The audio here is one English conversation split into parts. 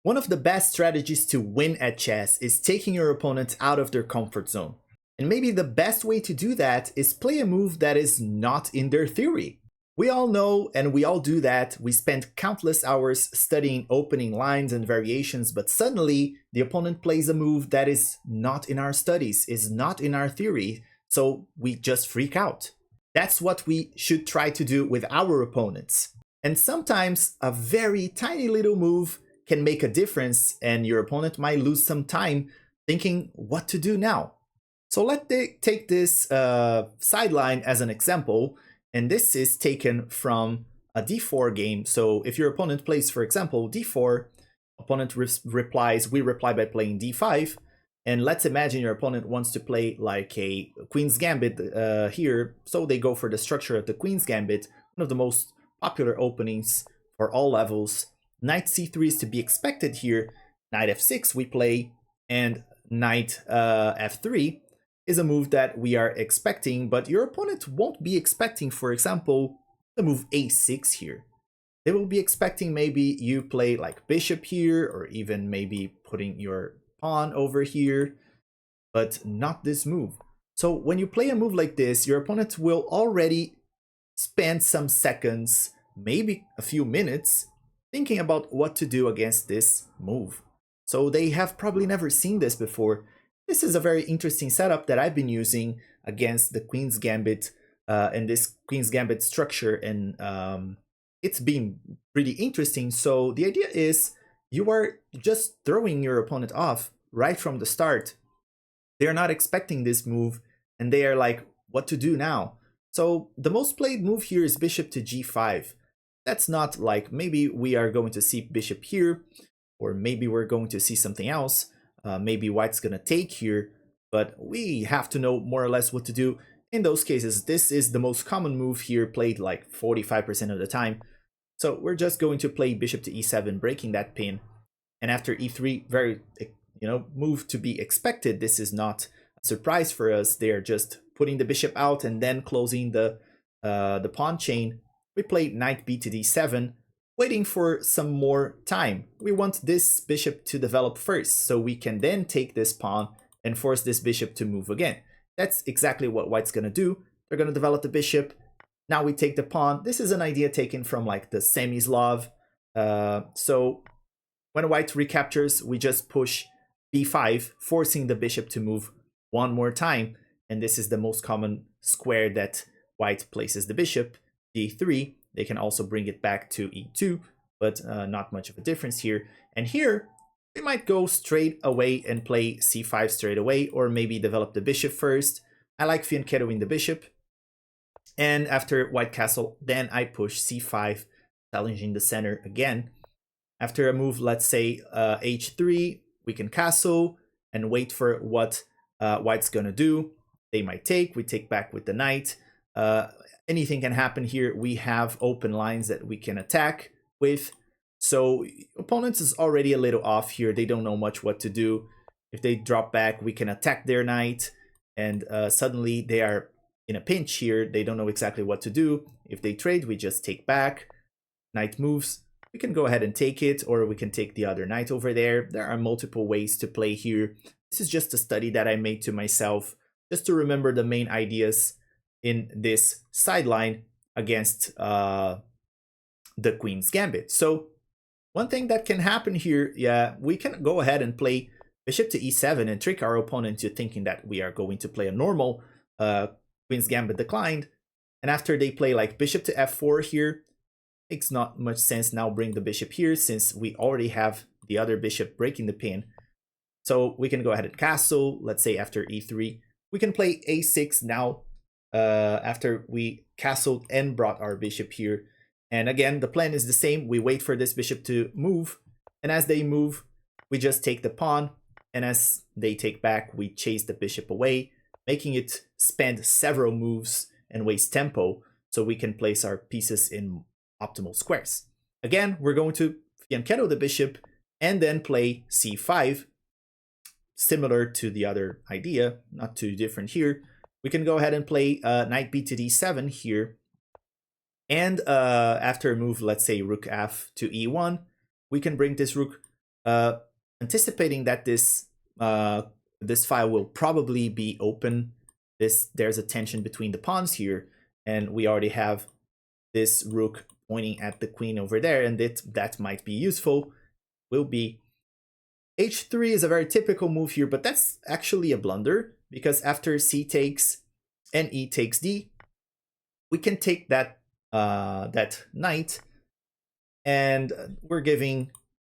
One of the best strategies to win at chess is taking your opponent out of their comfort zone. And maybe the best way to do that is play a move that is not in their theory. We all know, and we all do that, we spend countless hours studying opening lines and variations, but suddenly the opponent plays a move that is not in our studies, is not in our theory, so we just freak out. That's what we should try to do with our opponents. And sometimes a very tiny little move can make a difference, and your opponent might lose some time thinking what to do now. So let's take this sideline as an example, and this is taken from a d4 game. So if your opponent plays, for example, d4, opponent replies, we reply by playing d5, and let's imagine your opponent wants to play like a Queen's Gambit here, so they go for the structure of the Queen's Gambit, one of the most popular openings for all levels. Knight c3 is to be expected here, knight f6 we play, and knight f3 is a move that we are expecting, but your opponent won't be expecting, for example, the move a6 here. They will be expecting maybe you play like bishop here, or even maybe putting your pawn over here, but not this move. So when you play a move like this, your opponent will already spend some seconds, maybe a few minutes, thinking about what to do against this move. So they have probably never seen this before. This is a very interesting setup that I've been using against the Queen's Gambit and this Queen's Gambit structure, and it's been pretty interesting. So the idea is you are just throwing your opponent off right from the start. They're not expecting this move, and they are like, what to do now? So the most played move here is bishop to g5. That's not like maybe we are going to see bishop here, or maybe we're going to see something else. Maybe white's gonna take here, but we have to know more or less what to do in those cases. This is the most common move here, played like 45% of the time. So we're just going to play bishop to e7, breaking that pin. And after e3, very, move to be expected. This is not a surprise for us. They are just putting the bishop out and then closing the pawn chain. We play knight b to d7, waiting for some more time. We want this bishop to develop first, so we can then take this pawn and force this bishop to move again. That's exactly what white's gonna do. They're gonna develop the bishop. Now we take the pawn. This is an idea taken from like the Semislav. So when white recaptures, we just push b5, forcing the bishop to move one more time. And this is the most common square that white places the bishop, d3. They can also bring it back to e2, but not much of a difference here. And here, we might go straight away and play c5 straight away, or maybe develop the bishop first. I like fianchettoing the bishop. And after white castle, then I push c5, challenging the center again. After a move, let's say h3, we can castle and wait for what white's gonna do. They might take, we take back with the knight. Anything can happen here. We have open lines that we can attack with. So opponents is already a little off here. They don't know much what to do. If they drop back, we can attack their knight, and suddenly they are in a pinch here. They don't know exactly what to do. If they trade, we just take back. Knight moves. We can go ahead and take it, or we can take the other knight over there. There are multiple ways to play here. This is just a study that I made to myself, just to remember the main ideas in this sideline against the Queen's Gambit. So one thing that can happen here, we can go ahead and play bishop to e7 and trick our opponent into thinking that we are going to play a normal Queen's Gambit declined. And after they play like bishop to f4 here, makes not much sense now bring the bishop here, since we already have the other bishop breaking the pin. So we can go ahead and castle. Let's say after e3, we can play a6 now. After we castled and brought our bishop here. And again, the plan is the same. We wait for this bishop to move, and as they move, we just take the pawn, and as they take back, we chase the bishop away, making it spend several moves and waste tempo, so we can place our pieces in optimal squares. Again, we're going to fianchetto the bishop and then play c5, similar to the other idea, not too different here. We can go ahead and play knight b to d7 here. And after a move, let's say rook f to e1, we can bring this rook anticipating that this file will probably be open. There's a tension between the pawns here, and we already have this rook pointing at the queen over there, and that might be useful. Will be h3 is a very typical move here, but that's actually a blunder, because after c takes and e takes d, we can take that knight, and we're giving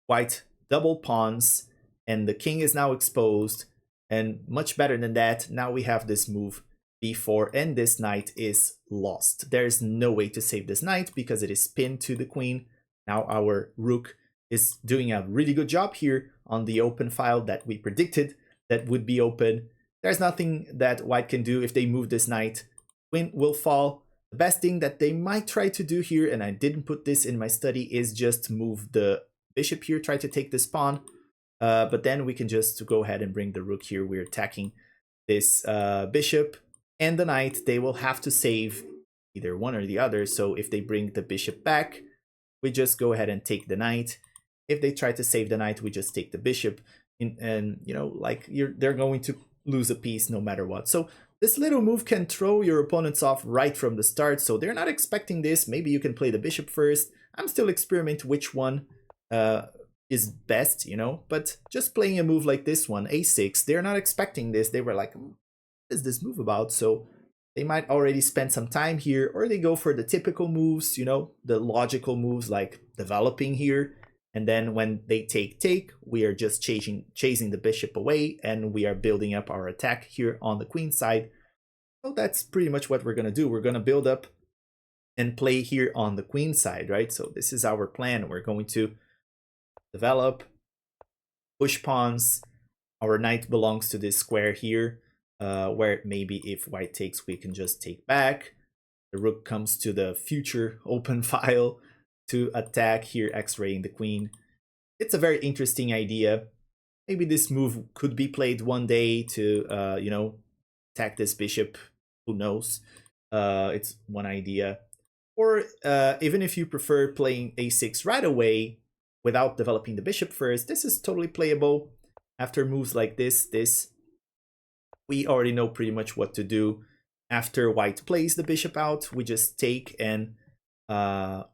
white double pawns, and the king is now exposed. And much better than that, now we have this move b4, and this knight is lost. There's no way to save this knight because it is pinned to the queen. Now our rook is doing a really good job here on the open file that we predicted that would be open. There's nothing that white can do if they move this knight. Queen will fall. The best thing that they might try to do here, and I didn't put this in my study, is just move the bishop here, try to take this pawn. But then we can just go ahead and bring the rook here. We're attacking this bishop and the knight. They will have to save either one or the other. So if they bring the bishop back, we just go ahead and take the knight. If they try to save the knight, we just take the bishop. And you know, like they're going to lose a piece no matter what. So this little move can throw your opponents off right from the start. So they're not expecting this. Maybe you can play the bishop first. I'm still experimenting which one is best, you know, but just playing a move like this one, a6, they're not expecting this. They were like, what is this move about? So they might already spend some time here, or they go for the typical moves, you know, the logical moves like developing here. And then when they take, we are just chasing the bishop away, and we are building up our attack here on the queen side. So that's pretty much what we're going to do. We're going to build up and play here on the queen side, right? So this is our plan. We're going to develop, push pawns. Our knight belongs to this square here, where maybe if white takes, we can just take back. The rook comes to the future open file to attack here, x-raying the queen. It's a very interesting idea. Maybe this move could be played one day to, you know, attack this bishop. Who knows? It's one idea. Or even if you prefer playing a6 right away without developing the bishop first, this is totally playable. After moves like this, we already know pretty much what to do. After white plays the bishop out, we just take and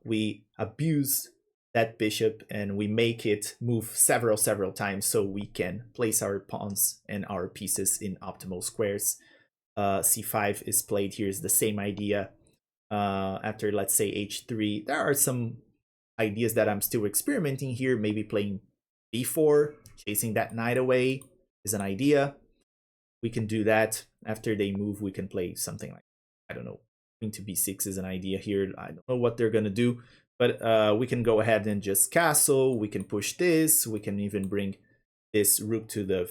we abuse that bishop, and we make it move several times so we can place our pawns and our pieces in optimal squares. c5 is played here, is the same idea. After, let's say, h3, there are some ideas that I'm still experimenting here. Maybe playing b4, chasing that knight away is an idea. We can do that. After they move, we can play something like, I don't know, queen to b6 is an idea here. I don't know what they're gonna do, but we can go ahead and just castle. We can push this. We can even bring this rook to the,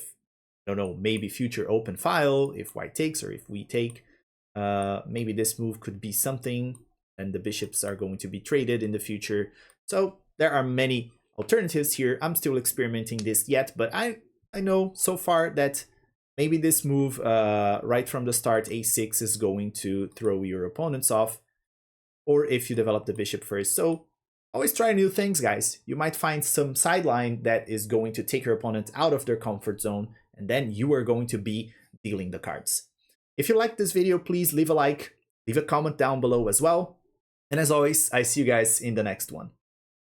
I don't know, maybe future open file if white takes or if we take. Maybe this move could be something, and the bishops are going to be traded in the future. So there are many alternatives here. I'm still experimenting this yet, but I know so far that maybe this move right from the start, a6, is going to throw your opponents off, or if you develop the bishop first. So always try new things, guys. You might find some sideline that is going to take your opponent out of their comfort zone, and then you are going to be dealing the cards. If you liked this video, please leave a like, leave a comment down below as well. And as always, I see you guys in the next one.